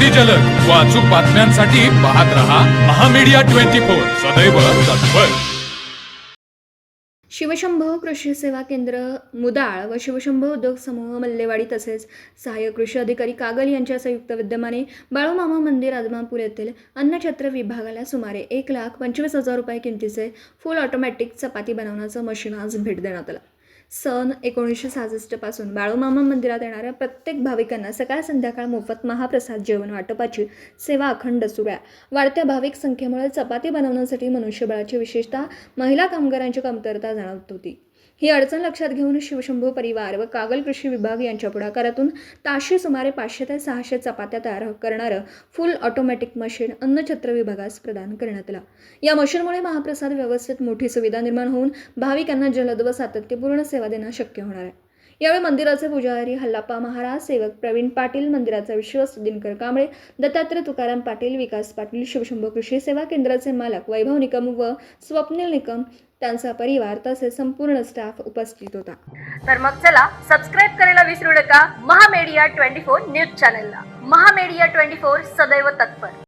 अति जलद व अचूक बातम्यांसाठी पाहत रहा महामीडिया 24 सदैव तत्पर. शिवशंभो कृषी सेवा केंद्र मुदाळ व शिवशंभो उद्योग समूह मल्लेवाडी तसेच सहाय्यक कृषी अधिकारी कागल यांच्या संयुक्त विद्यमाने बाळूमामा मंदिर आदमापूर येथील अन्नछत्र विभागाला सुमारे 1,25,000 रुपये किमतीचे फुल ऑटोमॅटिक चपाती बनवण्याचं मशीन आज भेट देण्यात आलं. सन 1966 पासून बाळूमामा मंदिरात येणाऱ्या प्रत्येक भाविकांना सकाळ संध्याकाळ मोफत महाप्रसाद जेवण वाटपाची सेवा अखंड सुरू आहे. वाढत्या भाविक संख्येमुळे चपाती बनवण्यासाठी मनुष्यबळाची विशेषतः महिला कामगारांची कमतरता जाणवत होती. ही अडचण लक्षात घेऊन शिवशंभो परिवार व कागल कृषी विभाग यांच्या पुढाकारातून ताशी सुमारे 500 ते 600 चपात्या तयार करणारं फुल ऑटोमॅटिक मशीन अन्नछत्र विभागास प्रदान करण्यात आलं. या मशीनमुळे महाप्रसाद व्यवस्थेत मोठी सुविधा निर्माण होऊन भाविकांना जलद व सातत्यपूर्ण सेवा देणं शक्य होणार आहे. यावेळी मंदिराचे पुजारी हल्लाप्पा महाराज, सेवक प्रवीण पाटील, मंदिराचा विश्वस्त दिनकर कांबळे, दत्तात्रय तुकाराम पाटील, विकास पाटील, शिवशंभो कृषी सेवा केंद्राचे मालक वैभव निकम व स्वप्नील निकम त्यांचा परिवार तसेच संपूर्ण स्टाफ उपस्थित होता. तर मग चला सबस्क्राईब करायला विसरू नका महामीडिया 24 न्यूज चॅनलला. महामीडिया 24 सदैव तत्पर.